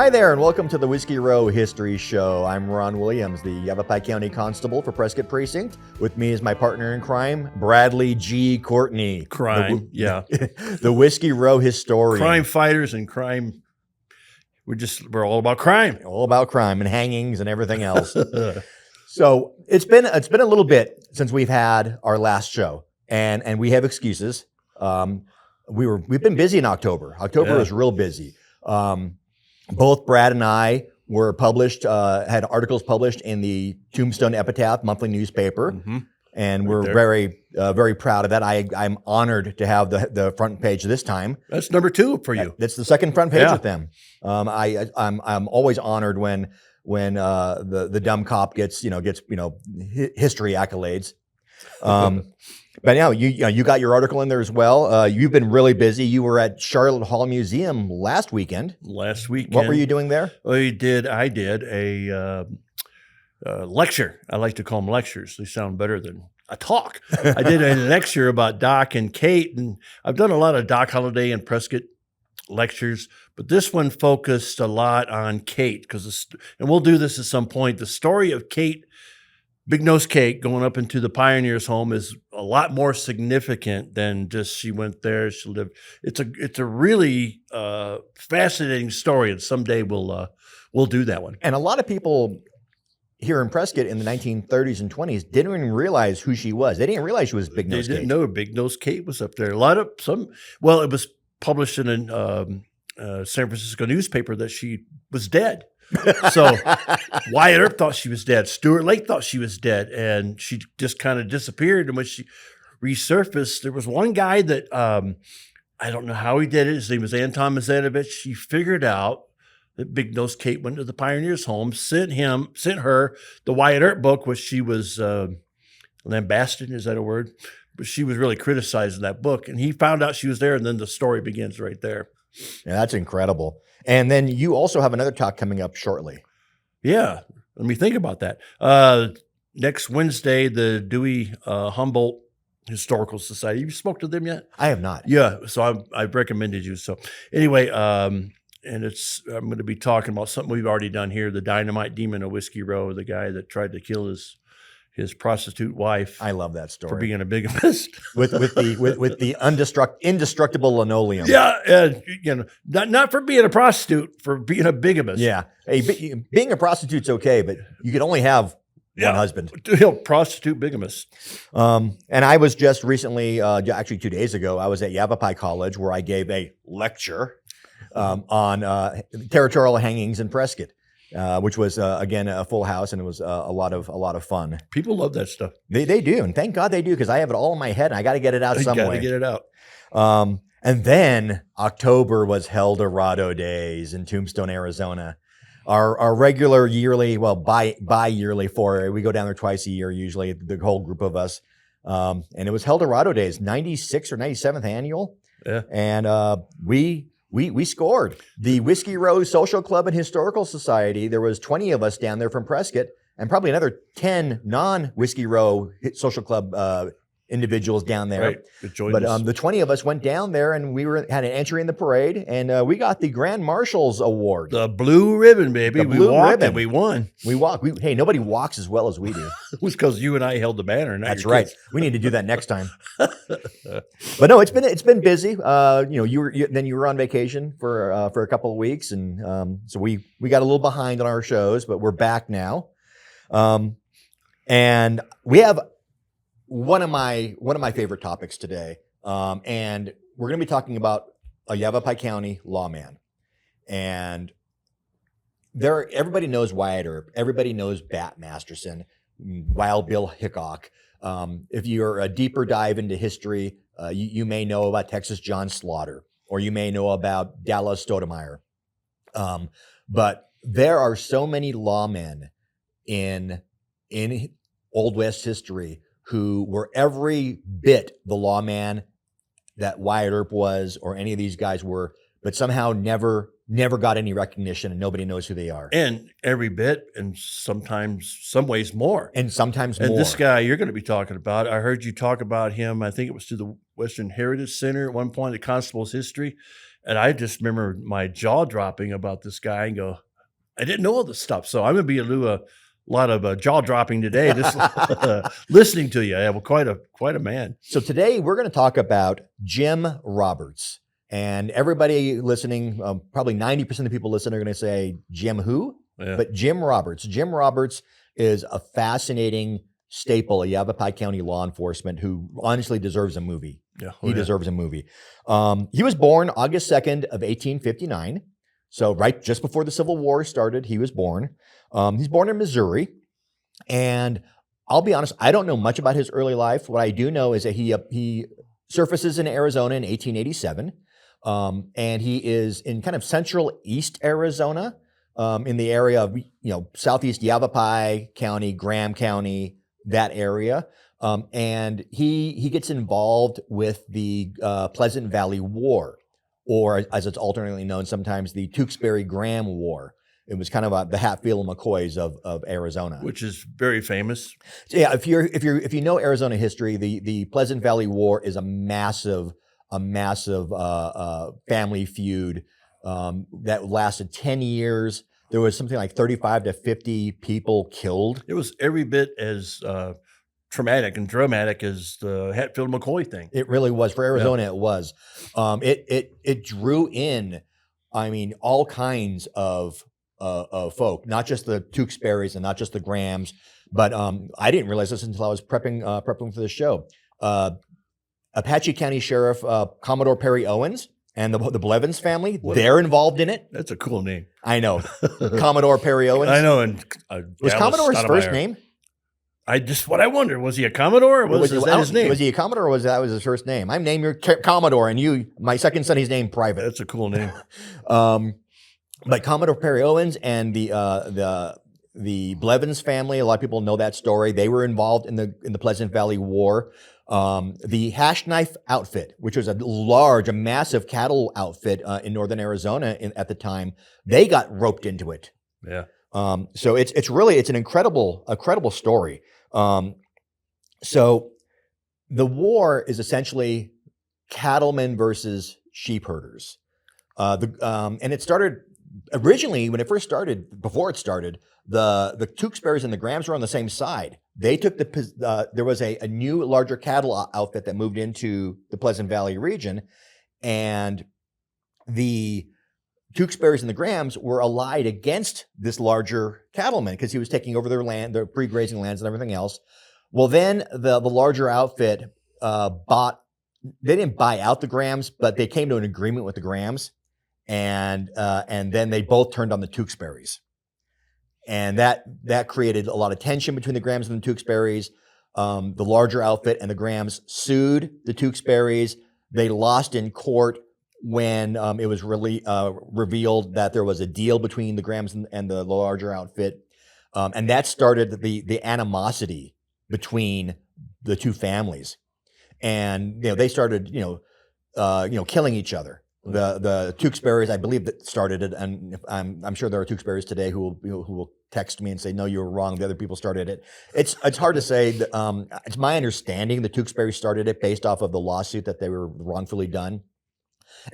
Hi there, and welcome to the Whiskey Row History Show. I'm Ron Williams, the Yavapai County Constable for Prescott Precinct. With me is my partner in crime, Bradley G. Courtney. The Whiskey Row historian. Crime fighters and crime. We're all about crime. All about crime and hangings and everything else. So it's been a little bit since we've had our last show, and we have excuses. We've been busy in October. October was real busy. Both Brad and I were had articles published in the Tombstone Epitaph monthly newspaper, and we're very proud of that. I'm honored to have the front page this time. That's number 2 for you. That's the second front page with them. I'm always honored when the dumb cop gets history accolades. But now you got your article in there as well. You've been really busy. You were at Charlotte Hall Museum last weekend. What were you doing there? I did a lecture. I like to call them lectures. They sound better than a talk. I did a lecture about Doc and Kate, and I've done a lot of Doc Holliday and Prescott lectures, but this one focused a lot on Kate and we'll do this at some point. The story of Kate, Big Nose Kate, going up into the Pioneers' home is a lot more significant than just she went there, she lived. It's a really fascinating story, and someday we'll do that one. And a lot of people here in Prescott in the 1930s and 20s didn't even realize who she was. They didn't realize she was Big Nose Kate. They didn't know Big Nose Kate was up there. It was published in a San Francisco newspaper that she was dead. So Wyatt Earp thought she was dead. Stuart Lake thought she was dead, and she just kind of disappeared. And when she resurfaced, there was one guy that I don't know how he did it. His name was Anton Mazanovich. He figured out that Big Nose Kate went to the Pioneers' home, sent her the Wyatt Earp book, which she was lambasted. Is that a word? But she was really criticized in that book, and he found out she was there, and then the story begins right there. Yeah, that's incredible. And then you also have another talk coming up shortly. Yeah, let me think about that. Next Wednesday, the Dewey Humboldt Historical Society. You spoke to them yet? I have not. Yeah, so I've recommended you. So anyway, and I'm going to be talking about something we've already done here, the dynamite demon of Whiskey Row, the guy that tried to kill his prostitute wife. I love that story. For being a bigamist. with the indestructible linoleum. Yeah, and not for being a prostitute, for being a bigamist. Yeah. Hey, being a prostitute's okay, but you can only have one husband. Prostitute bigamist. And I was just recently, actually 2 days ago, I was at Yavapai College where I gave a lecture on territorial hangings in Prescott. Which was again a full house, and it was a lot of fun. People love that stuff. They do, and thank God they do, because I have it all in my head, and I got to get it out some way. Got to get it out. And then October was Eldorado Days in Tombstone, Arizona. Our regular yearly, bi-yearly foray. We go down there twice a year, usually the whole group of us. And it was Eldorado Days, 96th or 97th annual. Yeah, and we scored. The Whiskey Row Social Club and Historical Society, there was 20 of us down there from Prescott, and probably another 10 non-Whiskey Row Social Club individuals down there. Right. But the 20 of us went down there, and had an entry in the parade, and we got the Grand Marshal's Award. The blue ribbon, baby. The blue ribbon. And we won. We walked. Hey, nobody walks as well as we do. It was because you and I held the banner. That's right. We need to do that next time. But no, it's been busy. You were on vacation for a couple of weeks, and so we got a little behind on our shows, but we're back now. And we have one of my favorite topics today, and we're going to be talking about a Yavapai County lawman. And everybody knows Wyatt Earp, everybody knows Bat Masterson, Wild Bill Hickok. If you're a deeper dive into history, you may know about Texas John Slaughter, or you may know about Dallas Stoudemire. But there are so many lawmen in Old West history who were every bit the lawman that Wyatt Earp was, or any of these guys were, but somehow never got any recognition, and nobody knows who they are. And every bit, and sometimes, some ways more. And sometimes more. And this guy you're going to be talking about, I heard you talk about him, I think it was to the Western Heritage Center at one point, the Constable's History. And I just remember my jaw dropping about this guy and go, I didn't know all this stuff. So I'm going to be a lot of jaw dropping today, just listening to you. I have quite a man. So today we're going to talk about Jim Roberts. And everybody listening, probably 90% of the people listening are going to say, Jim who? Yeah. But Jim Roberts. Jim Roberts is a fascinating staple of Yavapai County law enforcement who honestly deserves a movie. Yeah. He deserves a movie. He was born August 2nd of 1859. So right just before the Civil War started, he was born. He's born in Missouri. And I'll be honest, I don't know much about his early life. What I do know is that he surfaces in Arizona in 1887. And he is in kind of central east Arizona, in the area of, southeast Yavapai County, Graham County, that area. And he gets involved with the Pleasant Valley War, or as it's alternately known sometimes, the Tewksbury-Graham War. It was kind of the Hatfield and McCoys of Arizona, which is very famous. So yeah, if you know Arizona history, the Pleasant Valley War is a massive family feud that lasted 10 years. There was something like 35 to 50 people killed. It was every bit as traumatic and dramatic as the Hatfield McCoy thing. It really was. For Arizona, yeah. It was. It drew in, all kinds of folk, not just the Tewksburys and not just the Grahams, but I didn't realize this until I was prepping for the show. Apache County Sheriff Commodore Perry Owens and the Blevins family, they're involved in it. That's a cool name. I know. Commodore Perry Owens. I know. And was Commodore his first name? What I wondered, was he a Commodore or was that his name? Was he a Commodore or was his first name? I'm named your Commodore and my second son, he's named Private. That's a cool name. But Commodore Perry Owens and the Blevins family, a lot of people know that story. They were involved in the Pleasant Valley War. The Hash Knife outfit, which was a massive cattle outfit in northern Arizona at the time, they got roped into it. Yeah. So it's an incredible story. So the war is essentially cattlemen versus sheep herders. And it started originally when it first started. Before it started, the Tewksburys and the Grahams were on the same side. They took there was a new larger cattle outfit that moved into the Pleasant Valley region, and the Tewksburys and the Grahams were allied against this larger cattleman because he was taking over their land, their pre-grazing lands and everything else. Well, then the larger outfit they didn't buy out the Grahams, but they came to an agreement with the Grahams, and then they both turned on the Tewksburys. And that created a lot of tension between the Grahams and the Tewksburys. The larger outfit and the Grahams sued the Tewksburys. They lost in court when it was really revealed that there was a deal between the Grahams and the larger outfit. And that started the animosity between the two families. And they started killing each other. The Tewksburys, I believe, that started it, and I'm sure there are Tewksburys today who will text me and say, "No, you were wrong. The other people started it." It's hard to say. It's my understanding the Tewksburys started it based off of the lawsuit that they were wrongfully done,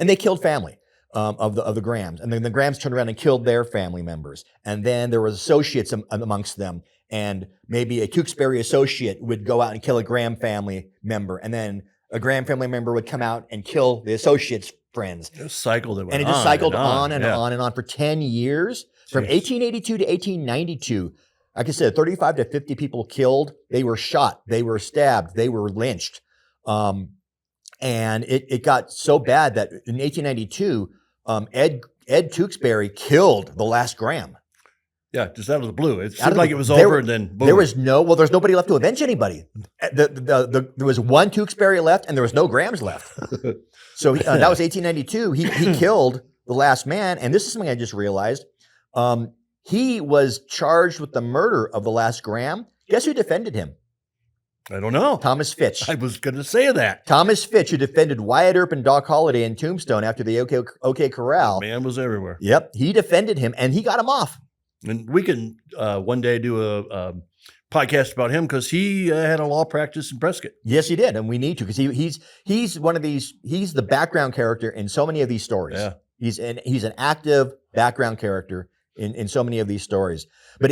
and they killed family of the Grahams, and then the Grahams turned around and killed their family members, and then there was associates amongst them, and maybe a Tewksbury associate would go out and kill a Graham family member, and then a Graham family member would come out and kill the associate's friends. It cycled it, and it just cycled on and on for 10 years. From 1882 to 1892, like I said, 35 to 50 people killed. They were shot. They were stabbed. They were lynched. And it got so bad that in 1892, Ed Tewksbury killed the last Graham. Yeah, just out of the blue. It seemed like it was over, and then boom. There's nobody left to avenge anybody. There was one Tewksbury left, and there was no Grahams left. So that was 1892. He killed the last man, and this is something I just realized. He was charged with the murder of the last Graham. Guess who defended him? I don't know. Thomas Fitch. I was going to say that. Thomas Fitch, who defended Wyatt Earp and Doc Holliday in Tombstone after the OK Corral. The man was everywhere. Yep, he defended him, and he got him off. And we can one day do a podcast about him because he had a law practice in Prescott. Yes, he did, and we need to because he's one of these. He's the background character in so many of these stories. Yeah. He's an active background character in so many of these stories. But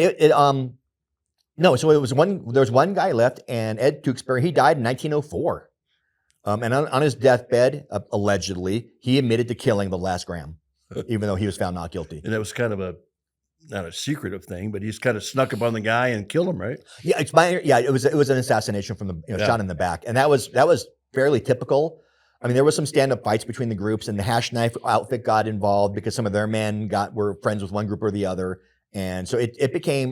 no, so it was there was one guy left, and Ed Tewksbury, he died in 1904. And on his deathbed, allegedly, he admitted to killing the last Graham, even though he was found not guilty. And that was kind of not a secretive thing, but he's kind of snuck up on the guy and killed him, right? Yeah, it was an assassination from the shot in the back, and that was fairly typical. I mean, there was some stand-up fights between the groups, and the Hash Knife outfit got involved because some of their men were friends with one group or the other, and so it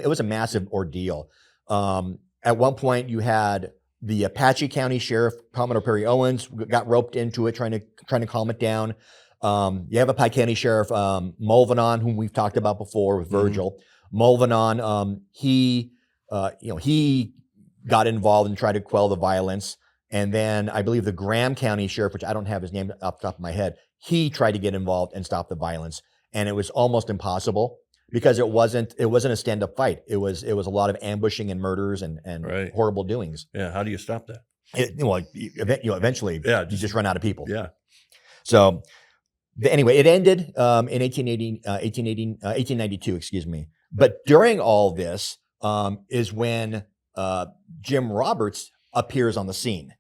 was a massive ordeal. At one point, you had the Apache County Sheriff Commodore Perry Owens got roped into it, trying to calm it down. You have a Pike County Sheriff, Mulvanon, whom we've talked about before with Virgil. Mulvanon, he got involved and tried to quell the violence. And then I believe the Graham County Sheriff, which I don't have his name off the top of my head, he tried to get involved and stop the violence. And it was almost impossible because it wasn't a stand-up fight. It was a lot of ambushing and murders and Right. horrible doings. Yeah. How do you stop that? Eventually, you just run out of people. Yeah. So anyway, it ended in 1892, excuse me. But during all this is when Jim Roberts appears on the scene.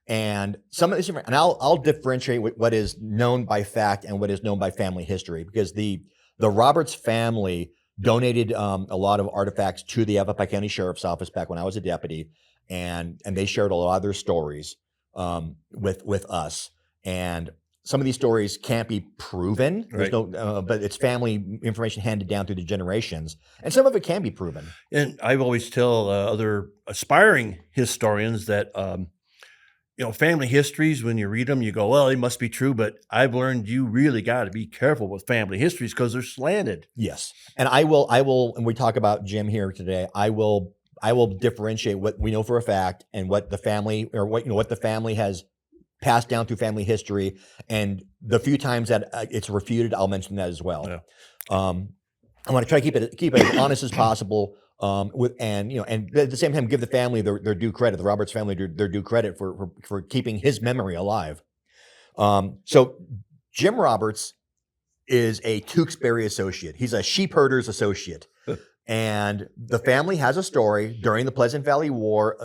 And some of this, and I'll differentiate what is known by fact and what is known by family history, because the Roberts family donated a lot of artifacts to the Yavapai County Sheriff's Office back when I was a deputy, and they shared a lot of their stories with us. And some of these stories can't be proven. There's Right. but it's family information handed down through the generations, and some of it can be proven. And I always tell other aspiring historians that, family histories, when you read them, you go, well, it must be true. But I've learned you really got to be careful with family histories because they're slanted. Yes, and I will, and we talk about Jim here today. I will differentiate what we know for a fact and what the family, or what the family has passed down through family history, and the few times that it's refuted, I'll mention that as well. Yeah. I want to try to keep it as honest as possible, and at the same time give the family their due credit, the Roberts family their due credit for keeping his memory alive. So Jim Roberts is a Tewksbury associate. He's a sheep herder's associate. And the family has a story during the Pleasant Valley War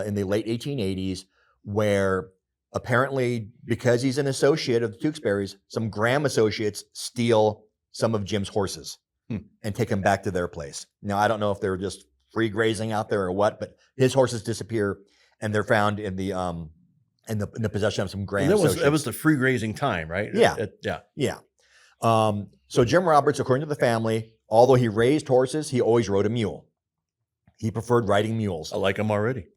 in the late 1880s where apparently, because he's an associate of the Tewksburys, some Graham associates steal some of Jim's horses and take them back to their place. Now, I don't know if they were just free grazing out there or what, but his horses disappear and they're found in the possession of some Graham associates. That was the free grazing time, right? Yeah. Yeah. So Jim Roberts, according to the family, although he raised horses, he always rode a mule. He preferred riding mules. I like them already.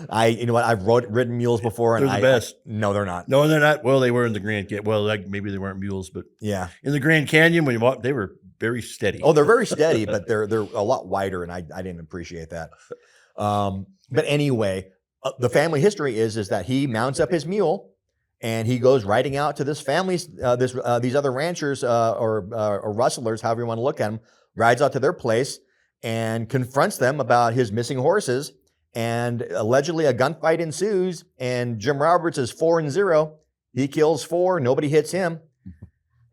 I've ridden mules before, and They're the best. No, they're not. No, they're not. Well, they were in the Grand Canyon. Well, maybe they weren't mules, but yeah, in the Grand Canyon when you walk, they were very steady. Oh, they're very steady, but they're a lot wider, and I didn't appreciate that. But anyway, the family history is that he mounts up his mule and he goes riding out to this family's these other ranchers or rustlers, however you want to look at them, rides out to their place and confronts them about his missing horses, and allegedly a gunfight ensues, and Jim Roberts is 4-0. He kills 4, nobody hits him.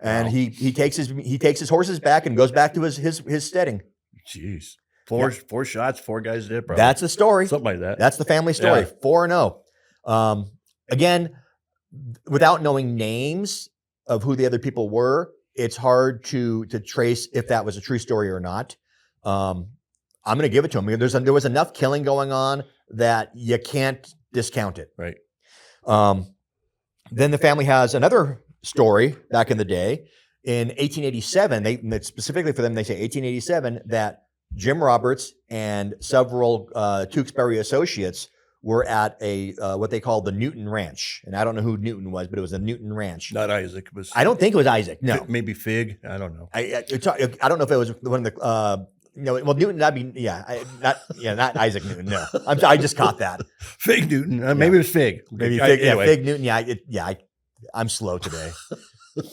And Wow. he takes his horses back and goes back to his steading. Jeez. Four shots, 4 guys dead, probably. That's the story. Something like that. That's the family story. Yeah. 4-0. Again, without knowing names of who the other people were, it's hard to trace if that was a true story or not. I'm going to give it to him. There was enough killing going on that you can't discount it. Right. Then the family has another story back in the day. In 1887, specifically for them, they say 1887, that Jim Roberts and several Tewksbury associates were at a what they called the Newton Ranch. And I don't know who Newton was, but it was the Newton Ranch. Not Isaac. It was, I don't think it was Isaac. No. Maybe Fig. I don't know. I don't know if it was one of the well, Newton, that'd be not Isaac Newton. No, I just caught that. Fig Newton. Maybe it was Fig. Maybe Anyway. Fig Newton. I'm slow today.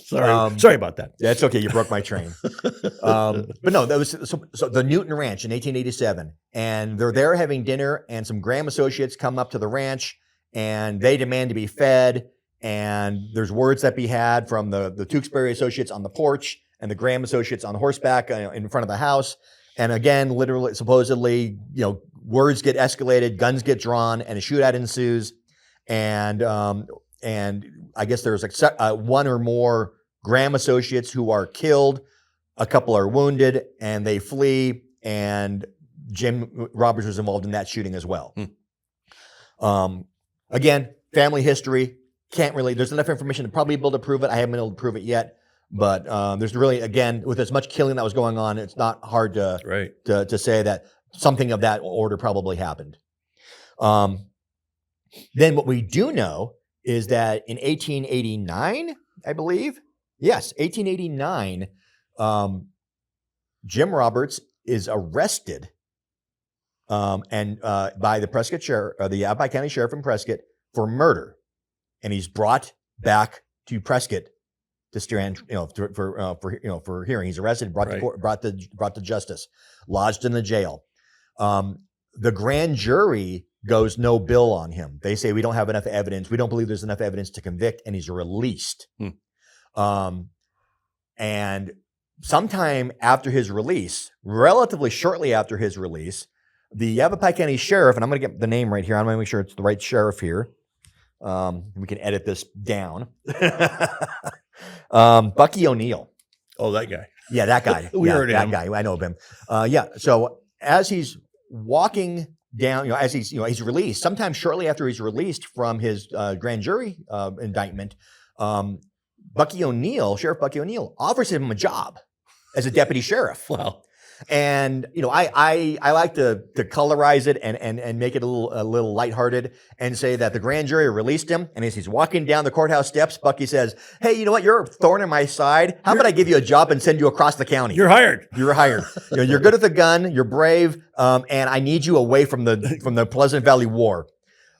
Sorry about that. That's okay. You broke my train. But no, that was so the Newton Ranch in 1887, and they're there having dinner, and some Graham associates come up to the ranch, and they demand to be fed. And there's words that be had from the Tewksbury associates on the porch and the Graham associates on horseback in front of the house. And again, literally, supposedly, words get escalated, guns get drawn, and a shootout ensues. And I guess there's one or more Graham associates who are killed. A couple are wounded, and they flee. And Jim Roberts was involved in that shooting as well. Again, family history. There's enough information to probably be able to prove it. I haven't been able to prove it yet. But there's really, again, with as much killing that was going on, it's not hard to say that something of that order probably happened. Then what we do know is that in 1889, I believe, yes, 1889, Jim Roberts is arrested and by the Prescott sheriff, the Yavapai County Sheriff in Prescott, for murder, and he's brought back to Prescott to stand, for hearing. He's arrested, brought to court, brought to justice, lodged in the jail. The grand jury goes no bill on him. They say, we don't have enough evidence. We don't believe there's enough evidence to convict, and he's released. And sometime after his release, relatively shortly after his release, the Yavapai County Sheriff, and I'm going to get the name right here. I'm going to make sure it's the right sheriff here. We can edit this down. Bucky O'Neill. Oh, that guy. Yeah, that guy. We heard that him. guy. I know of him. So as he's walking down, as he's released, sometime shortly after he's released from his grand jury indictment, Bucky O'Neill, Sheriff Bucky O'Neill, offers him a job as a deputy sheriff. Wow. And I like to colorize it and make it a little lighthearted and say that the grand jury released him, and as he's walking down the courthouse steps, Bucky says, "Hey, you know what? You're a thorn in my side. How about I give you a job and send you across the county? You're hired. You're hired. You're good at the gun. You're brave, and I need you away from the Pleasant Valley War."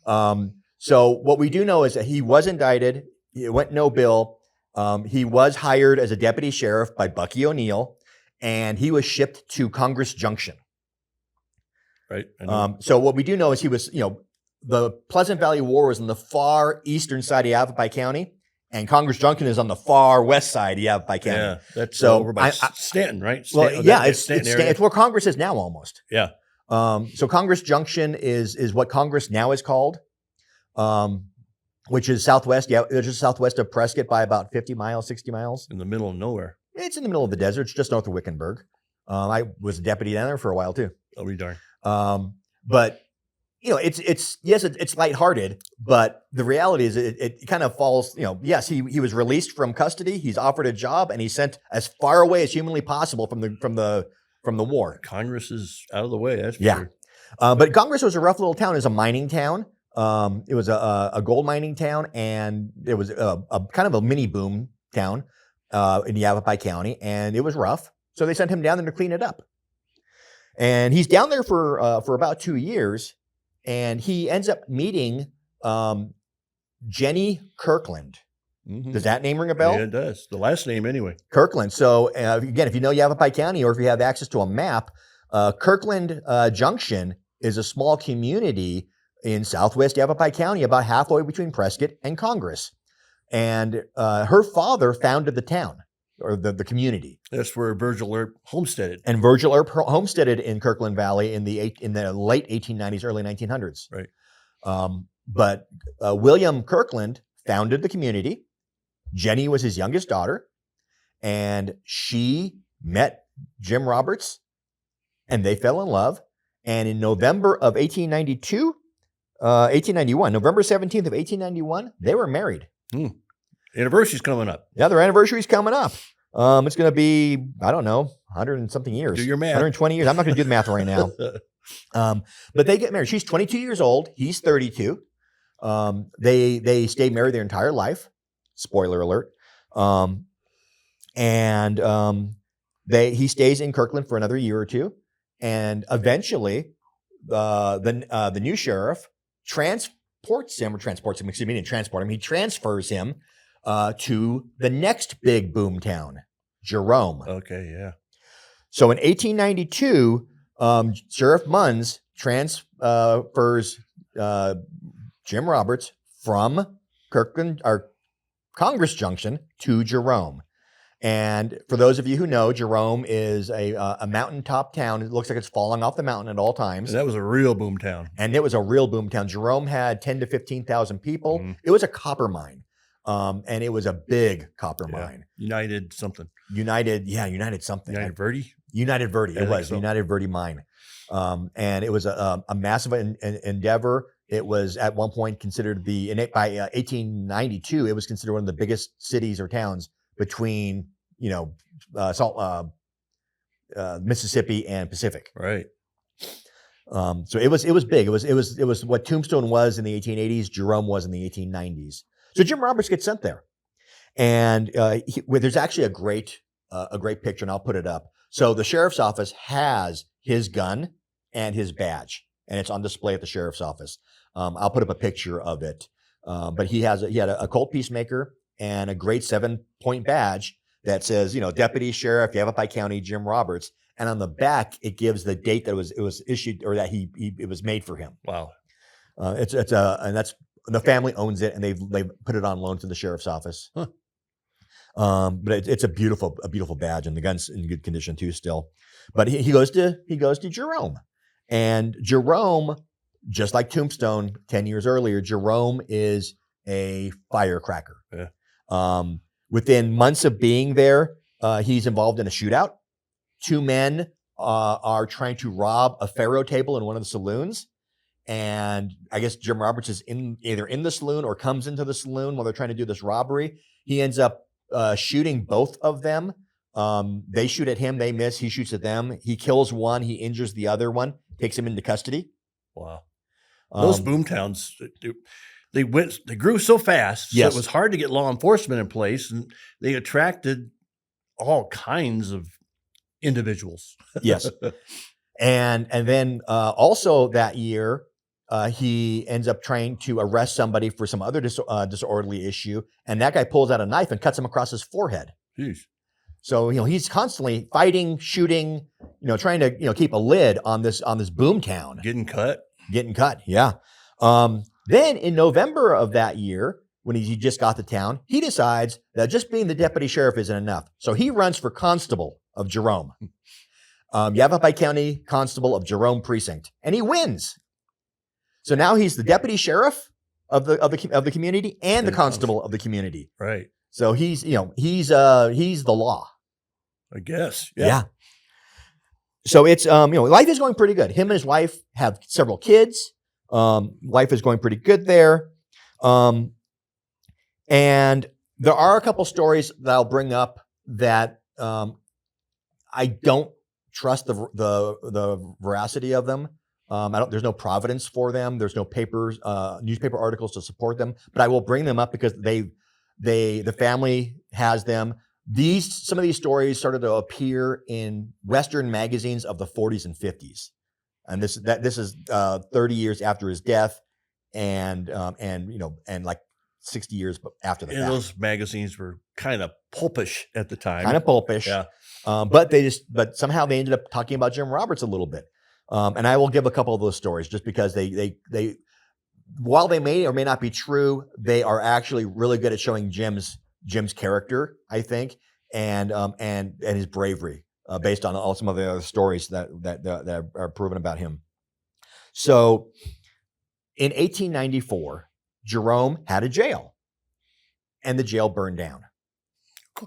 So what we do know is that he was indicted. It went no bill. He was hired as a deputy sheriff by Bucky O'Neill, and he was shipped to Congress Junction. Right. So what we do know is he was, the Pleasant Valley War was on the far eastern side of Yavapai County, and Congress Junction is on the far west side of Yavapai County. Yeah, that's so over by Stanton, right? It's where Congress is now almost. Yeah. So Congress Junction is what Congress now is called, which is southwest. Yeah, it's just southwest of Prescott by about 50 miles, 60 miles. In the middle of nowhere. It's in the middle of the desert. It's just north of Wickenburg. I was a deputy down there for a while too. Oh, we darn. But it's lighthearted, but the reality is it kind of falls. Yes, he was released from custody. He's offered a job, and he's sent as far away as humanly possible from the war. Congress is out of the way. That's for sure. Yeah. But Congress was a rough little town. It was a mining town. It was a gold mining town, and it was a kind of a mini boom town in Yavapai County, and it was rough. So they sent him down there to clean it up. And he's down there for about 2 years, and he ends up meeting Jenny Kirkland. Mm-hmm. Does that name ring a bell? Yeah, it does. The last name anyway. Kirkland. So again, if you know Yavapai County, or if you have access to a map, Kirkland Junction is a small community in southwest Yavapai County, about halfway between Prescott and Congress. And her father founded the town, or the community. That's where Virgil Earp homesteaded. And Virgil Earp homesteaded in Kirkland Valley in the late 1890s, early 1900s. Right. But William Kirkland founded the community. Jenny was his youngest daughter, and she met Jim Roberts, and they fell in love. And in November of 1891, November 17th of 1891, they were married. Anniversary's coming up. Yeah, their anniversary's coming up. It's going to be, I don't know, 100 and something years. Do your math. 120 years. I'm not going to do the math right now. But they get married. She's 22 years old. He's 32. They stayed married their entire life. Spoiler alert. He stays in Kirkland for another year or two. And eventually, the new sheriff he transfers him to the next big boom town, Jerome. Okay, yeah. So in 1892, Sheriff Munns transfers Jim Roberts from Kirkland or Congress Junction to Jerome. And for those of you who know, Jerome is a mountaintop town. It looks like it's falling off the mountain at all times. And that was a real boom town. And it was a real boom town. Jerome had 10 to 15,000 people. Mhm. It was a copper mine. And it was a big copper mine. United something. United something. United Verde? United Verde. I It was think so. United Verde mine. And it was a massive endeavor. It was at one point considered by 1892, it was considered one of the biggest cities or towns between, Mississippi and Pacific. Right. So it was big. It was what Tombstone was in the 1880s. Jerome was in the 1890s. So Jim Roberts gets sent there, and there's actually a great picture, and I'll put it up. So the sheriff's office has his gun and his badge, and it's on display at the sheriff's office. I'll put up a picture of it. But he had a Colt Peacemaker and a great 7-point badge that says, Deputy Sheriff Yavapai County Jim Roberts, and on the back it gives the date that it was issued or that it was made for him. Wow. And that's the family owns it, and they put it on loan to the sheriff's office. Huh. But it's a beautiful badge, and the gun's in good condition too still. But he goes to Jerome, and Jerome, just like Tombstone 10 years earlier, Jerome is a firecracker. Yeah. Within months of being there, he's involved in a shootout. 2 men are trying to rob a faro table in one of the saloons. And I guess Jim Roberts is either in the saloon or comes into the saloon while they're trying to do this robbery. He ends up shooting both of them. They shoot at him. They miss. He shoots at them. He kills one. He injures the other one, takes him into custody. Wow. Those boom towns, they grew so fast. Yes. So it was hard to get law enforcement in place, and they attracted all kinds of individuals. Yes. And then also that year, he ends up trying to arrest somebody for some other disorderly issue, and that guy pulls out a knife and cuts him across his forehead. Jeez. So he's constantly fighting, shooting, trying to keep a lid on this boom town. Getting cut. Yeah. Then in November of that year, when he just got to town, he decides that just being the deputy sheriff isn't enough. So he runs for constable of Jerome, Yavapai County Constable of Jerome Precinct, and he wins. So now he's the deputy sheriff of the community and the constable of the community. Right. So he's the law. I guess. Yeah. So it's life is going pretty good. Him and his wife have several kids. Life is going pretty good there. And there are a couple stories that I'll bring up that I don't trust the veracity of them. There's no providence for them. There's no newspaper articles to support them, but I will bring them up because the family has them. Some of these stories started to appear in Western magazines of the 40s and 50s. And this is 30 years after his death and like 60 years after the fact. Those magazines were kind of pulpish at the time. Kind of pulpish. Yeah. But somehow they ended up talking about Jim Roberts a little bit. And I will give a couple of those stories just because they while they may or may not be true, they are actually really good at showing Jim's character, I think, and his bravery based on all some of the other stories that are proven about him. So in 1894, Jerome had a jail, and the jail burned down. Of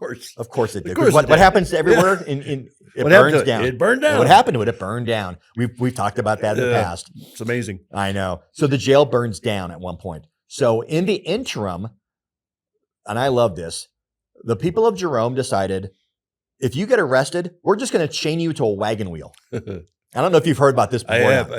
course it did. Of course What happens everywhere? It burns down. It burned down. What happened to it? It burned down. We've talked about that in the past. It's amazing. I know. So the jail burns down at one point. So in the interim, and I love this, the people of Jerome decided, if you get arrested, we're just going to chain you to a wagon wheel. I don't know if you've heard about this before. I have.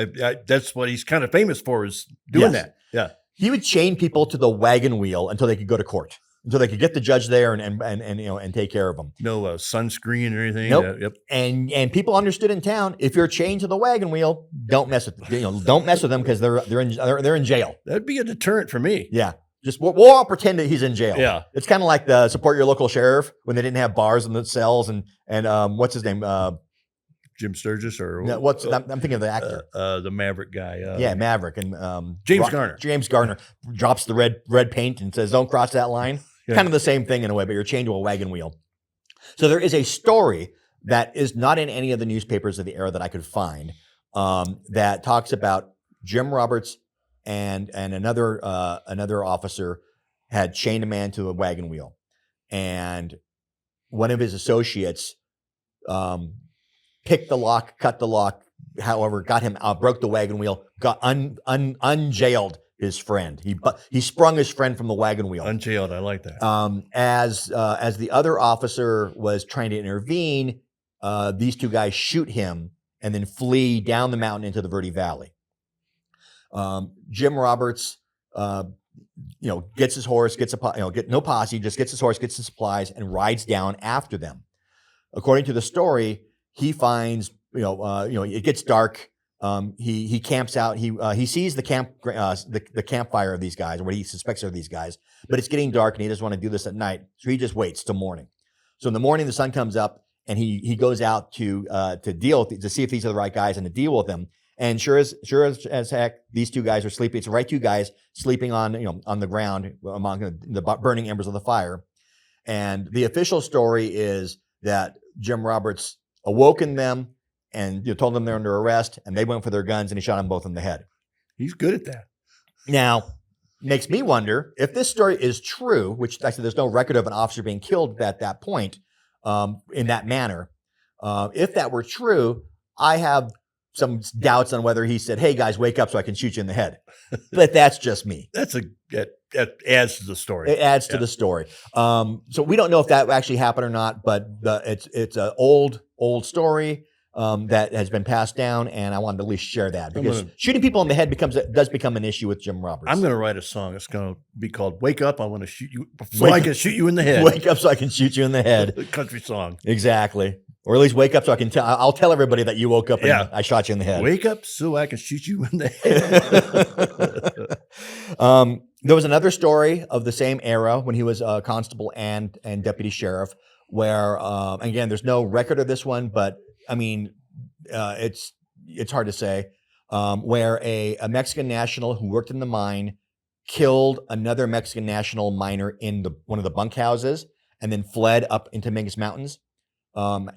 That's what he's kind of famous for, is doing that. Yeah. He would chain people to the wagon wheel until they could go to court, until they could get the judge there and take care of them. No sunscreen or anything. Nope. Yep. And people understood in town, if you're chained to the wagon wheel, don't mess with them because they're in jail. That'd be a deterrent for me. Yeah. we'll all pretend that he's in jail. Yeah. It's kind of like the support your local sheriff when they didn't have bars in the cells and what's his name? Jim Sturgis or I'm thinking of the actor. The Maverick guy. Yeah, Maverick and James Garner. James Garner drops the red paint and says, "Don't cross that line." Yeah. Kind of the same thing in a way, but you're chained to a wagon wheel. So there is a story that is not in any of the newspapers of the era that I could find that talks about Jim Roberts and another officer had chained a man to a wagon wheel, and one of his associates picked the lock, cut the lock, however, got him out, broke the wagon wheel, got unjailed his friend. He sprung his friend from the wagon wheel. Unjailed, I like that. As the other officer was trying to intervene, these two guys shoot him and then flee down the mountain into the Verde Valley. Jim Roberts, gets his horse, no posse, just gets his horse, gets his supplies, and rides down after them. According to the story, he finds, it gets dark. He camps out. He sees the campfire of these guys, or what he suspects are these guys, but it's getting dark and he doesn't want to do this at night. So he just waits till morning. So in the morning, the sun comes up and he goes out to see if these are the right guys and to deal with them. And sure as heck, these two guys are sleeping. It's the right two guys sleeping on the ground among the burning embers of the fire. And the official story is that Jim Roberts awoken them and told them they're under arrest, and they went for their guns and he shot them both in the head. He's good at that. Now, makes me wonder if this story is true, which I said there's no record of an officer being killed at that point in that manner. If that were true, I have some doubts on whether he said, "Hey guys, wake up so I can shoot you in the head." But that's just me. That adds to the story. It adds to the story. So we don't know if that actually happened or not, but it's an old story that has been passed down, and I wanted to at least share that because shooting people in the head does become an issue with Jim Roberts. I'm going to write a song. It's going to be called "Wake Up, I Want to Shoot You," so I can shoot you in the head. Wake up so I can shoot you in the head. Country song. Exactly. Or at least wake up so I can tell. I'll tell everybody that you woke up and I shot you in the head. Wake up so I can shoot you in the head. There was another story of the same era when he was a constable and deputy sheriff, where again, there's no record of this one, but I mean, it's hard to say. Where a Mexican national who worked in the mine killed another Mexican national miner in one of the bunkhouses, and then fled up into Mingus Mountains.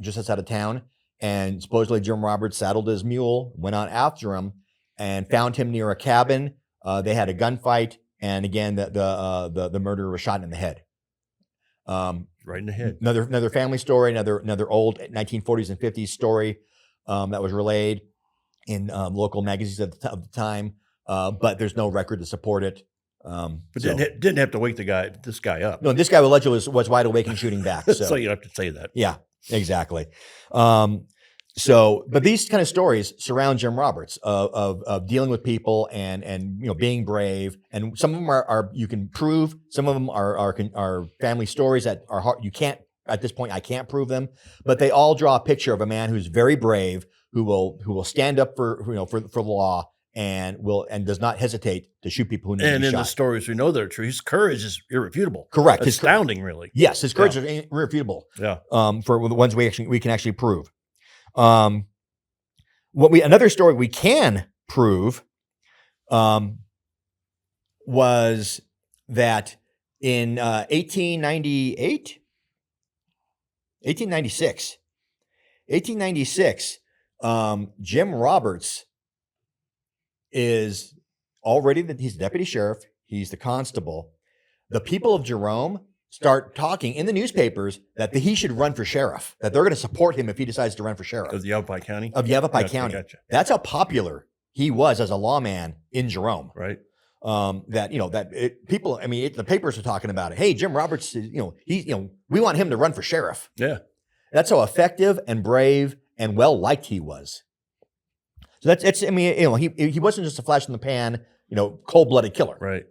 Just outside of town, and supposedly Jim Roberts saddled his mule, went on after him, and found him near a cabin. They had a gunfight, and again, the murderer was shot in the head. Right in the head. Another family story, another old 1940s and 50s story that was relayed in local magazines of the time, but there's no record to support it. But didn't have to wake this guy up. No, this guy allegedly was wide awake and shooting back. So you don't have to say that. Yeah. Exactly. But these kind of stories surround Jim Roberts of dealing with people and being brave. And some of them are you can prove. Some of them are family stories that are hard. You can't at this point. I can't prove them, but they all draw a picture of a man who's very brave, who will stand up for the law and does not hesitate to shoot people who need to be shot. And in the stories we know that are true, his courage is irrefutable. Correct. Astounding, really. Yes, his courage is irrefutable. Yeah. For the ones we can actually prove. Another story we can prove was that in 1896, Jim Roberts is already he's the deputy sheriff. He's the constable. The people of Jerome start talking in the newspapers that he should run for sheriff, that they're going to support him if he decides to run for sheriff. Of Yavapai County? Of Yavapai County. Gotcha. That's how popular he was as a lawman in Jerome. Right. People, I mean, the papers are talking about it. Hey, Jim Roberts, we want him to run for sheriff. Yeah. That's how effective and brave and well-liked he was. So he wasn't just a flash in the pan, cold-blooded killer. Right.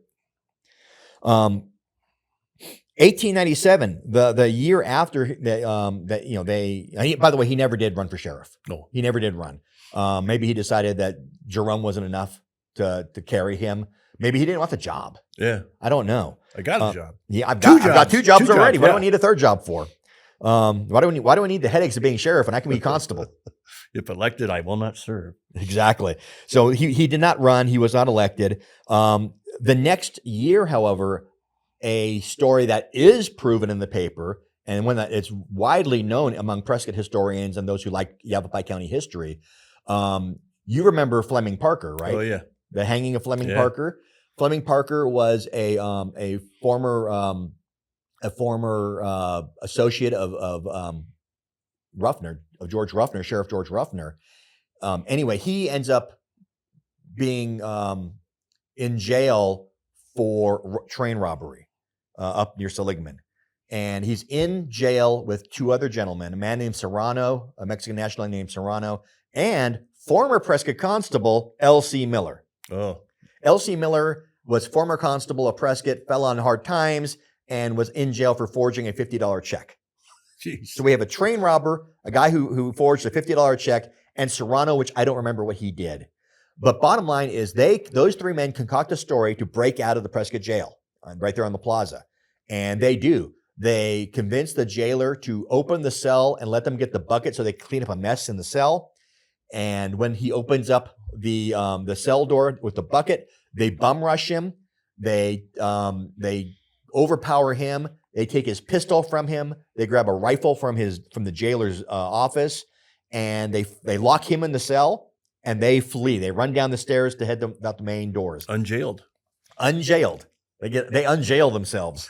1897, the year after by the way, he never did run for sheriff. No, he never did run. Maybe he decided that Jerome wasn't enough to carry him. Maybe he didn't want the job. Yeah. I don't know. I got a job. Yeah, I've Two got two jobs. jobs already. What do Yeah. I need a third job for? Why do I need the headaches of being sheriff when I can be constable? If elected, I will not serve. Exactly. So he did not run. He was not elected. The next year, however, a story that is proven in the paper and one that it's widely known among Prescott historians and those who like Yavapai County history. You remember Fleming Parker, right? Oh yeah. The hanging of Fleming Yeah. Parker. Fleming Parker was a former associate of Ruffner, of George Ruffner, Sheriff George Ruffner. Anyway, he ends up being in jail for train robbery up near Seligman. And he's in jail with two other gentlemen, a man named Serrano, a Mexican national named Serrano, and former Prescott Constable L.C. Miller. Oh. L.C. Miller was former constable of Prescott, fell on hard times, and was in jail for forging a $50 check. Jeez. So we have a train robber, a guy who forged a $50 check, and Serrano, which I don't remember what he did. But bottom line is those three men concoct a story to break out of the Prescott jail right there on the plaza. And they do. They convince the jailer to open the cell and let them get the bucket so they clean up a mess in the cell. And when he opens up the cell door with the bucket, they bum rush him. They overpower him. They take his pistol from him. They grab a rifle from the jailer's office, and they lock him in the cell. And they flee. They run down the stairs to head out the main doors. Unjailed. Unjailed. They unjail themselves,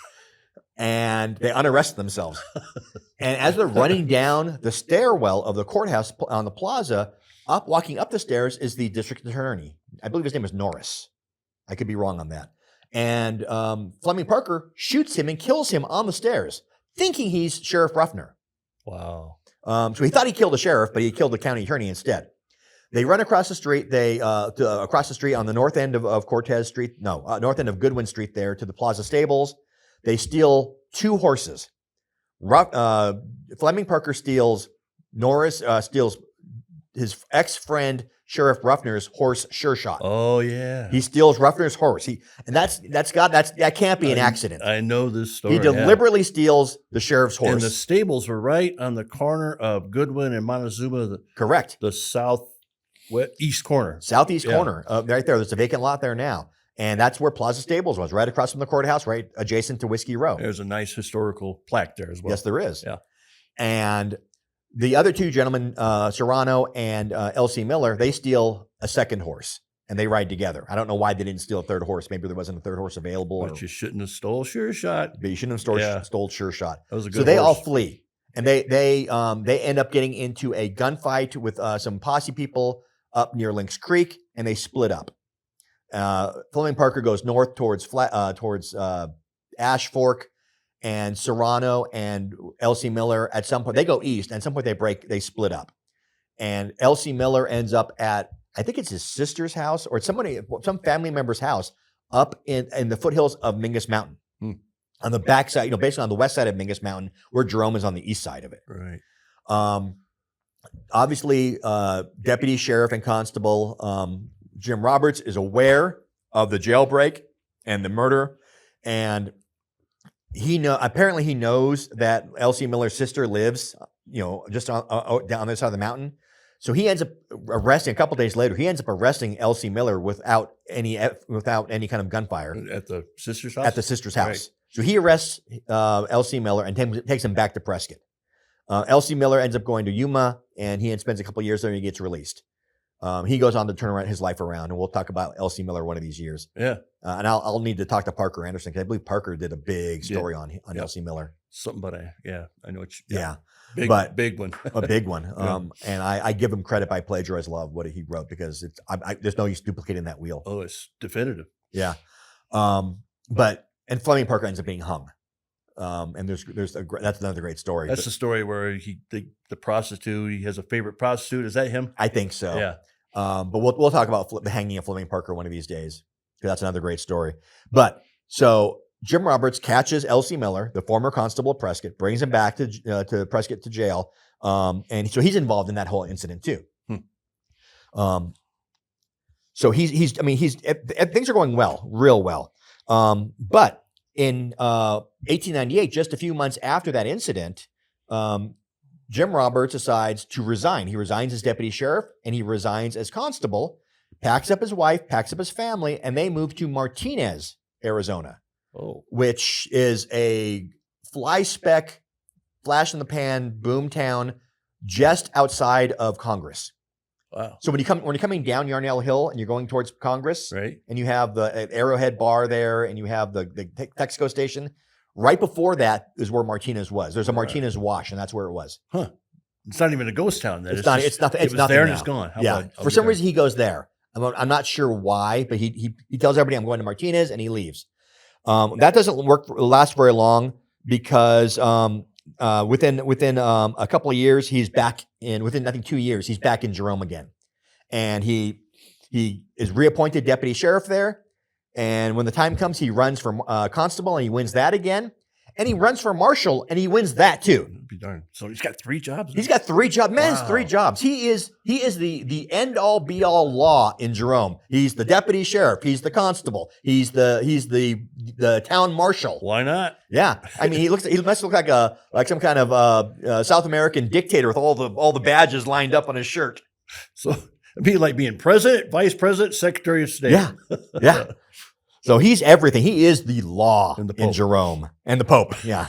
and they unarrest themselves. And as they're running down the stairwell of the courthouse on the plaza, walking up the stairs is the district attorney. I believe his name is Norris. I could be wrong on that. And Fleming Parker shoots him and kills him on the stairs, thinking he's Sheriff Ruffner. Wow. So he thought he killed the sheriff, but he killed the county attorney instead. They run across the street. Across the street on the north end of Cortez Street. North end of Goodwin Street there to the Plaza Stables. They steal two horses. Fleming Parker steals steals his ex-friend Sheriff Ruffner's horse, Sure Shot. Oh yeah. He steals Ruffner's horse. That can't be an accident. I know this story. He deliberately steals the sheriff's horse. And the stables were right on the corner of Goodwin and Montezuma. Correct. The southeast corner. Southeast corner, right there. There's a vacant lot there now. And that's where Plaza Stables was, right across from the courthouse, right adjacent to Whiskey Row. There's a nice historical plaque there as well. Yes, there is. Yeah. And the other two gentlemen, Serrano and L.C. Miller, they steal a second horse, and they ride together. I don't know why they didn't steal a third horse. Maybe there wasn't a third horse available. But you shouldn't have stole Sure Shot. But you shouldn't have stole Sure Shot. That was a good So they all horse. flee. And they end up getting into a gunfight with some posse people up near Lynx Creek, and they split up. Fleming Parker goes north towards Ash Fork, and Serrano and L.C. Miller at some point, they go east, and at some point they split up. And L.C. Miller ends up at, I think it's his sister's house or some family member's house up in the foothills of Mingus Mountain. On the backside, basically on the west side of Mingus Mountain, where Jerome is on the east side of it. Right. Obviously, Deputy Sheriff and Constable Jim Roberts is aware of the jailbreak and the murder, and apparently he knows that L.C. Miller's sister lives, just down this side of the mountain. So he ends up arresting a couple days later. He ends up arresting L.C. Miller without any kind of gunfire At the sister's house? at the sister's house. Right. So he arrests L.C. Miller and takes him back to Prescott. L.C. Miller ends up going to Yuma, and he spends a couple of years there, and he gets released. He goes on to turn his life around, and we'll talk about L.C. Miller one of these years. Yeah. And I'll need to talk to Parker Anderson, because I believe Parker did a big story on L.C. Miller. Something, but I know what Yeah. Big one. A big one. And I give him credit by plagiarize love what he wrote, because there's no use duplicating that wheel. Oh, it's definitive. Yeah. And Fleming Parker ends up being hung. And that's another great story. That's the story where the prostitute, he has a favorite prostitute. Is that him? I think so. Yeah. But we'll talk about the hanging of Fleming Parker one of these days, because that's another great story. But so Jim Roberts catches L.C. Miller, the former constable of Prescott, brings him back to Prescott to jail. And so he's involved in that whole incident too. So he's I mean, things are going well, real well. But in 1898, just a few months after that incident, Jim Roberts decides to resign. He resigns as deputy sheriff and he resigns as constable, packs up his wife, packs up his family, and they move to Martinez, Arizona, which is a fly-speck, flash-in-the-pan boom town just outside of Congress. Wow. So when you're coming down Yarnell Hill and you're going towards Congress, Right. and you have the Arrowhead Bar there, and you have the Texaco station, right before that is where Martinez was. There's a Martinez wash, and that's where it was. Huh. It's not even a ghost town then. It's nothing. It's it was nothing there now. and it's gone. For some reason, he goes there. I'm not sure why, but he tells everybody I'm going to Martinez, and he leaves. That doesn't last very long because within a couple of years, he's back within 2 years, he's back in Jerome again, and he is reappointed deputy sheriff there. And when the time comes, he runs for constable, and he wins that again. And he runs for marshal, and he wins that too. Be darned. So he's got 3 jobs. He's got 3 jobs. Man, has 3 jobs. He is the end all be all law in Jerome. He's the deputy sheriff. He's the constable. He's the town marshal. Why not? Yeah, I mean, he must look like some kind of South American dictator with all the badges lined up on his shirt. So it'd be like being president, vice president, secretary of state. Yeah, yeah. So he's everything. He is the law in Jerome, and the Pope. Yeah.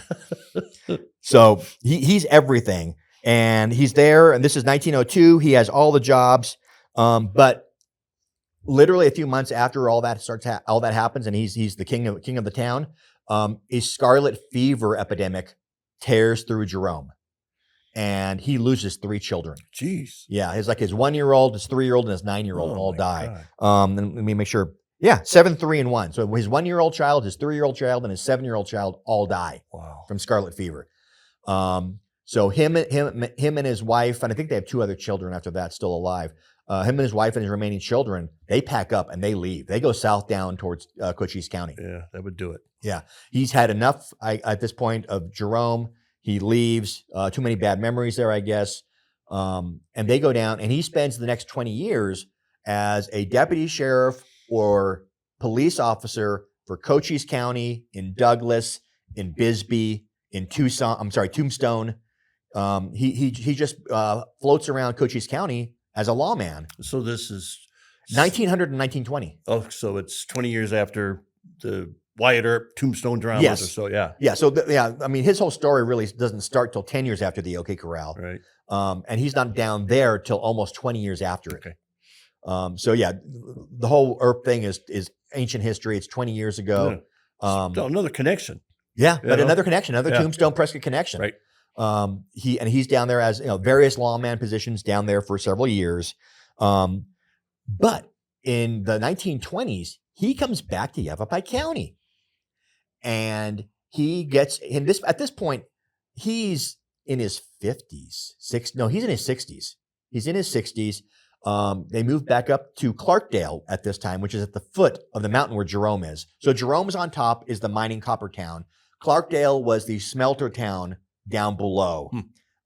So he's everything, and he's there. And this is 1902. He has all the jobs, but literally a few months after all that happens, and he's the king of the town. A scarlet fever epidemic tears through Jerome, and he loses 3 children. Jeez. Yeah, his 1-year-old, his 3-year-old, and his 9-year-old all die. And let me make ssure. Yeah, 7, 3, and 1. So his 1-year-old child, his 3-year-old child, and his 7-year-old child all die from scarlet fever. So him and his wife, and I think they have 2 other children after that still alive. Him and his wife and his remaining children, they pack up and they leave. They go south down towards Cochise County. Yeah, that would do it. Yeah, he's had enough at this point of Jerome. He leaves. Too many bad memories there, I guess. And they go down, and he spends the next 20 years as a deputy sheriff or police officer for Cochise County, in Douglas, in Bisbee, in Tombstone. He just floats around Cochise County as a lawman. So this is 1900 and 1920. Oh, so it's 20 years after the Wyatt Earp Tombstone dramas. Yes. Or so, yeah. Yeah. So I mean, his whole story really doesn't start till 10 years after the OK Corral. Right. And he's not down there till almost 20 years after it. Okay. So yeah, the whole Earp thing is ancient history. It's 20 years ago. Yeah. Another connection. Yeah, but another connection, another Yeah. Tombstone Prescott connection. Right. He's down there as various lawman positions down there for several years. But in the 1920s, he comes back to Yavapai County, and he gets at this point, he's in his 50s. He's in his 60s. He's in his 60s. They moved back up to Clarkdale at this time, which is at the foot of the mountain where Jerome is. So Jerome's on top, is the mining copper town. Clarkdale was the smelter town down below.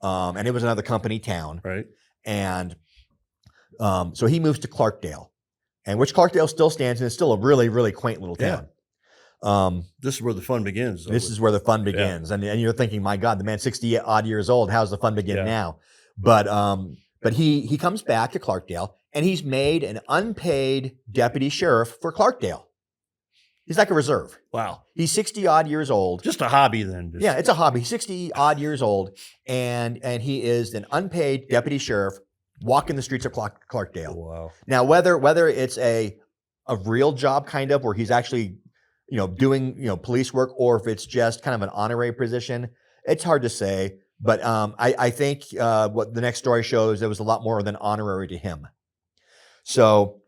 And it was another company town. Right. And so he moves to Clarkdale, and which Clarkdale still stands, and it's still a really, really quaint little town. This is where the fun begins. This is where the fun begins. And you're thinking, my God, the man's 60 odd years old. How's the fun begin now? But he comes back to Clarkdale, and he's made an unpaid deputy sheriff for Clarkdale. He's like a reserve. Wow. He's 60 odd years old. Just a hobby then. Yeah, it's a hobby. He's 60 odd years old, and he is an unpaid deputy sheriff walking the streets of Clarkdale. Wow. Now, whether it's a real job kind of where he's actually doing police work, or if it's just kind of an honorary position, it's hard to say. But I think what the next story shows, there was a lot more than honorary to him. So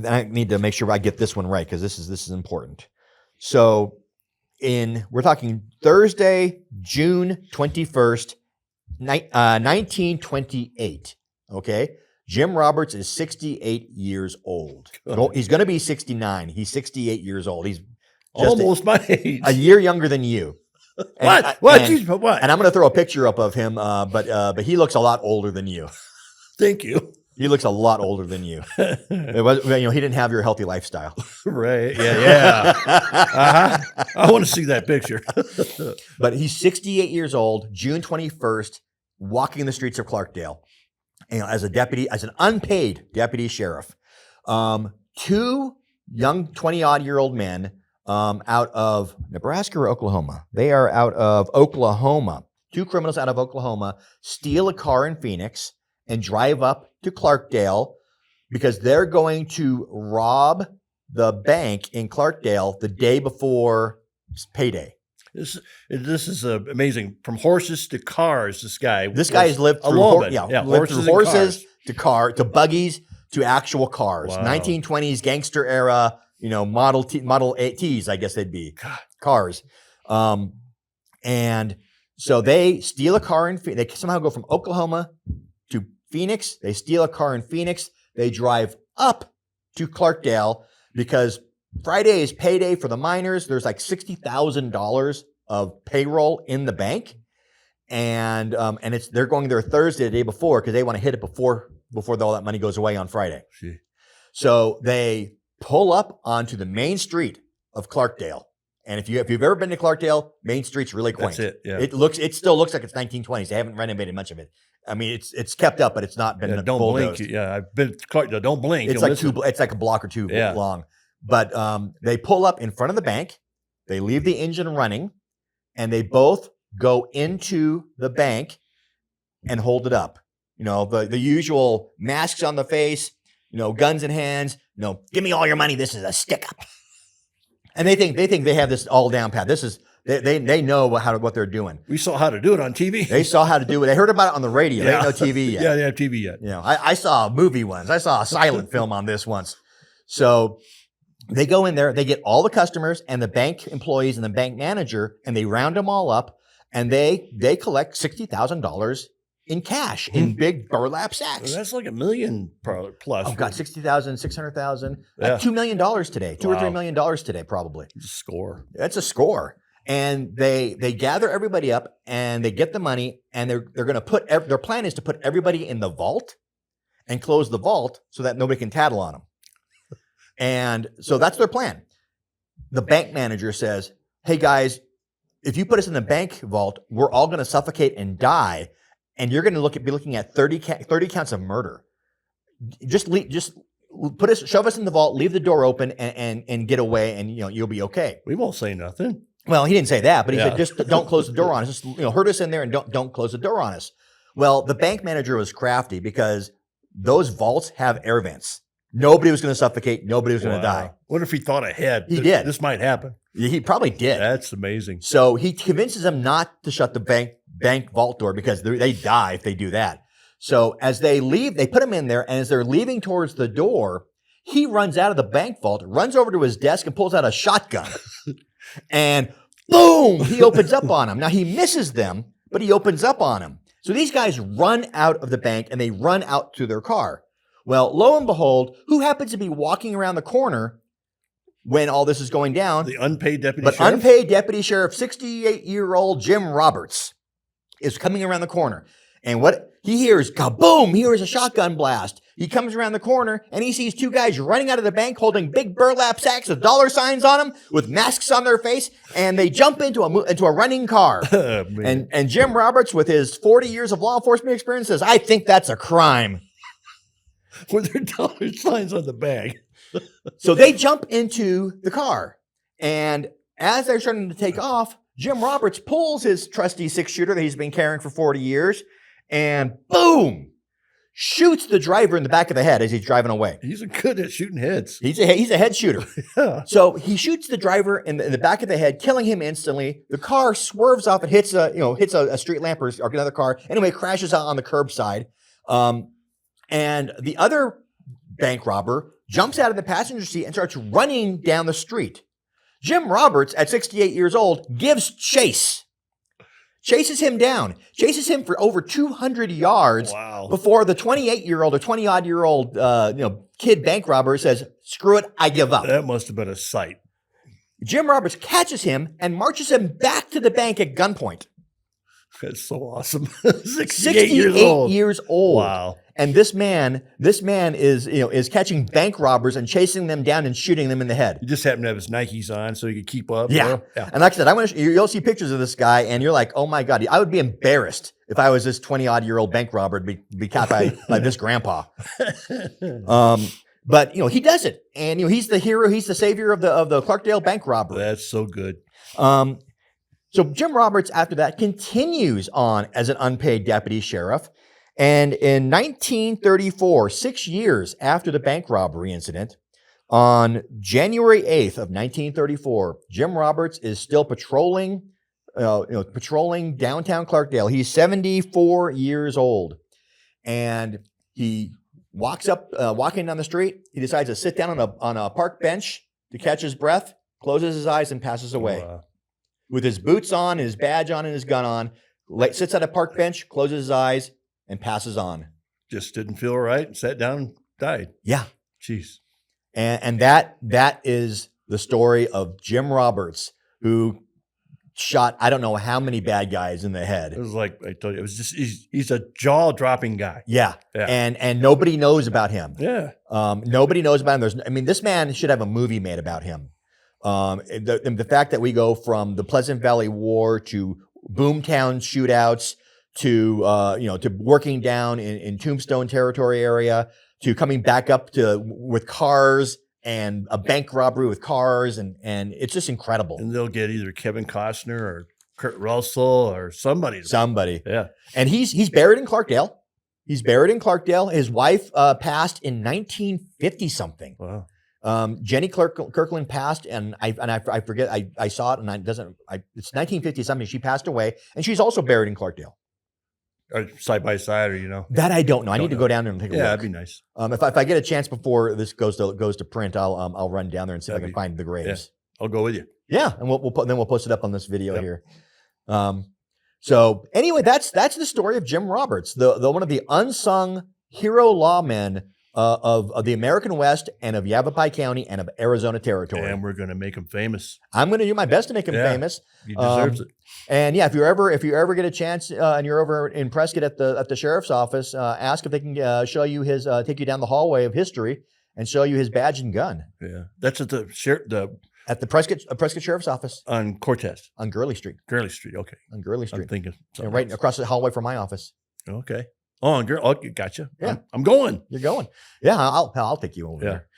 I need to make sure I get this one right, because this is important. So we're talking Thursday, June 21st, 1928. Okay. Jim Roberts is 68 years old. He's going to be 69. He's 68 years old. He's almost my age. A year younger than you. What? What? And I'm going to throw a picture up of him, but he looks a lot older than you. Thank you. He looks a lot older than you. It was, he didn't have your healthy lifestyle. Right. Yeah. Uh-huh. I want to see that picture. But he's 68 years old, June 21st, walking the streets of Clarkdale, as an unpaid deputy sheriff. Two young 20-odd-year-old men out of Nebraska or Oklahoma. They are out of Oklahoma. Two criminals out of Oklahoma steal a car in Phoenix and drive up to Clarkdale because they're going to rob the bank in Clarkdale the day before payday. This is amazing. From horses to cars, this guy has lived through horses to buggies to actual cars. Wow. 1920s gangster era, Model Ts, I guess they'd be cars. And so they steal a car they somehow go from Oklahoma to Phoenix. They steal a car in Phoenix. They drive up to Clarkdale because Friday is payday for the miners. There's like $60,000 of payroll in the bank. And they're going there Thursday, the day before, because they want to hit it before all that money goes away on Friday. Gee. So they pull up onto the main street of Clarkdale. And if you've ever been to Clarkdale, Main Street's really quaint. That's it. Yeah. It still looks like it's 1920s. They haven't renovated much of it. I mean, it's kept up, but it's not been don't bulldozed. blink. Yeah, I've been to Clarkdale. Don't blink. It's it's like a block or two long. But they pull up in front of the bank. They leave the engine running, and they both go into the bank and hold it up. The usual masks on the face, guns in hands. Give me all your money. This is a stick up. And they think they have this all down pat. This is they know what they're doing. We saw how to do it on TV. They saw how to do it. They heard about it on the radio. They didn't know TV yet. Yeah, they have TV yet. I saw a movie once. I saw a silent film on this once. So they go in there. They get all the customers and the bank employees and the bank manager, and they round them all up, and they collect $60,000 in cash in big burlap sacks. Well, that's like $1 million plus. Oh God, 60,000, 600,000, $2 million today, $2 or $3 million today, probably. It's a score. That's a score. And they gather everybody up and they get the money, and they're going to their plan is to put everybody in the vault and close the vault so that nobody can tattle on them. And so that's their plan. The bank manager says, "Hey guys, if you put us in the bank vault, we're all going to suffocate and die. And you're going to be looking at 30 counts of murder. Just shove us in the vault, leave the door open, and get away, and you'll be okay." We won't say nothing. Well, he didn't say that, but he said, "Just don't close the door on us. Just hurt us in there, and don't close the door on us." Well, the bank manager was crafty because those vaults have air vents. Nobody was going to suffocate. Nobody was going to die. What if he thought ahead? He did. This might happen. He probably did. That's amazing. So he convinces them not to shut the bank vault door because they die if they do that. So as they leave, they put him in there, and as they're leaving towards the door, he runs out of the bank vault, runs over to his desk, and pulls out a shotgun. And boom, he opens up on them. Now he misses them, but he opens up on them. So these guys run out of the bank, and they run out to their car. Well, lo and behold, who happens to be walking around the corner when all this is going down? The unpaid deputy sheriff? Unpaid deputy sheriff, 68-year-old Jim Roberts, is coming around the corner. And what he hears, kaboom, he hears a shotgun blast. He comes around the corner, and he sees two guys running out of the bank holding big burlap sacks with dollar signs on them, with masks on their face, and they jump into a running car. And Jim Roberts, with his 40 years of law enforcement experience, says, "I think that's a crime." With their dollar signs on the bag. So they jump into the car. And as they're starting to take off, Jim Roberts pulls his trusty 6-shooter that he's been carrying for 40 years and boom, shoots the driver in the back of the head as he's driving away. He's good at shooting heads. He's a head shooter. Yeah. So he shoots the driver in the back of the head, killing him instantly. The car swerves off and hits a street lamp or another car. Anyway, crashes out on the curbside. And the other bank robber jumps out of the passenger seat and starts running down the street. Jim Roberts, at 68 years old, gives chase. Chases him down. Chases him for over 200 yards before the 28-year-old or 20-odd-year-old kid bank robber says, "Screw it, I give up." That must have been a sight. Jim Roberts catches him and marches him back to the bank at gunpoint. That's so awesome. 68 years old. Years old. Wow. And this man is catching bank robbers and chasing them down and shooting them in the head. He just happened to have his Nikes on so he could keep up. Yeah. And like I said, you'll see pictures of this guy and you're like, oh my God, I would be embarrassed if I was this 20-odd-year-old bank robber to be caught by this grandpa. But he does it. And he's the hero, he's the savior of the Clarkdale bank robbery. That's so good. So Jim Roberts, after that, continues on as an unpaid deputy sheriff. And in 1934, 6 years after the bank robbery incident, on January 8th of 1934, Jim Roberts is still patrolling downtown Clarkdale. He's 74 years old. And he walking down the street, he decides to sit down on a park bench to catch his breath, closes his eyes, and passes away. With his boots on, his badge on, and his gun on, sits at a park bench, closes his eyes, and passes on. Just didn't feel right, sat down, died. Yeah. Jeez. And that is the story of Jim Roberts, who shot I don't know how many bad guys in the head. It was like I told you, it was just he's a jaw-dropping guy. Yeah. And nobody knows about him. Yeah. Nobody knows about him. This man should have a movie made about him. The fact that we go from the Pleasant Valley War to Boomtown shootouts to working down in Tombstone territory area to coming back up with cars and a bank robbery with cars and it's just incredible. And they'll get either Kevin Costner or Kurt Russell or somebody. Yeah. And he's buried in Clarkdale. His wife passed in 1950 something. Wow. Jenny Kirkland passed, and I forget. I saw it, and it's 1950 something. She passed away, and she's also buried in Clarkdale. Or side by side, or that I don't know. I need to go down there and take a look. Yeah, that'd be nice. If I get a chance before this goes to print, I'll run down there and see if I can find the graves. Yeah, I'll go with you. Yeah, and we'll post it up on this video here. So anyway, that's the story of Jim Roberts, the one of the unsung hero lawmen of the American West and of Yavapai County and of Arizona Territory. And we're going to make him famous. I'm going to do my best to make him famous. He deserves it. And if you ever get a chance and you're over in Prescott at the sheriff's office, ask if they can show you take you down the hallway of history and show you his badge and gun. Yeah, that's at the Prescott Sheriff's Office on Cortez on Gurley Street. Okay. On Gurley Street. I'm thinking and right across the hallway from my office. Okay. Oh, on Gurley. Gotcha. Yeah, I'm going. You're going. Yeah, I'll take you over there.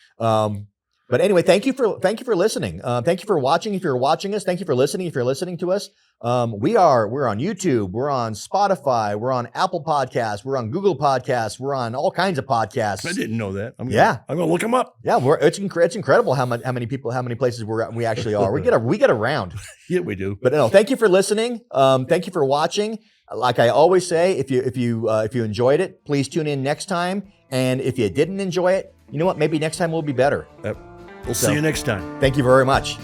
But anyway, thank you for listening. Thank you for watching. If you're watching us, thank you for listening. If you're listening to us, we're on YouTube, we're on Spotify, we're on Apple Podcasts, we're on Google Podcasts, we're on all kinds of podcasts. I didn't know that. I'm gonna look them up. Yeah, it's incredible how many places we actually are. We get around. Yeah, we do. But no, thank you for listening. Thank you for watching. Like I always say, if you enjoyed it, please tune in next time. And if you didn't enjoy it, you know what? Maybe next time will be better. We'll see you next time. Thank you very much.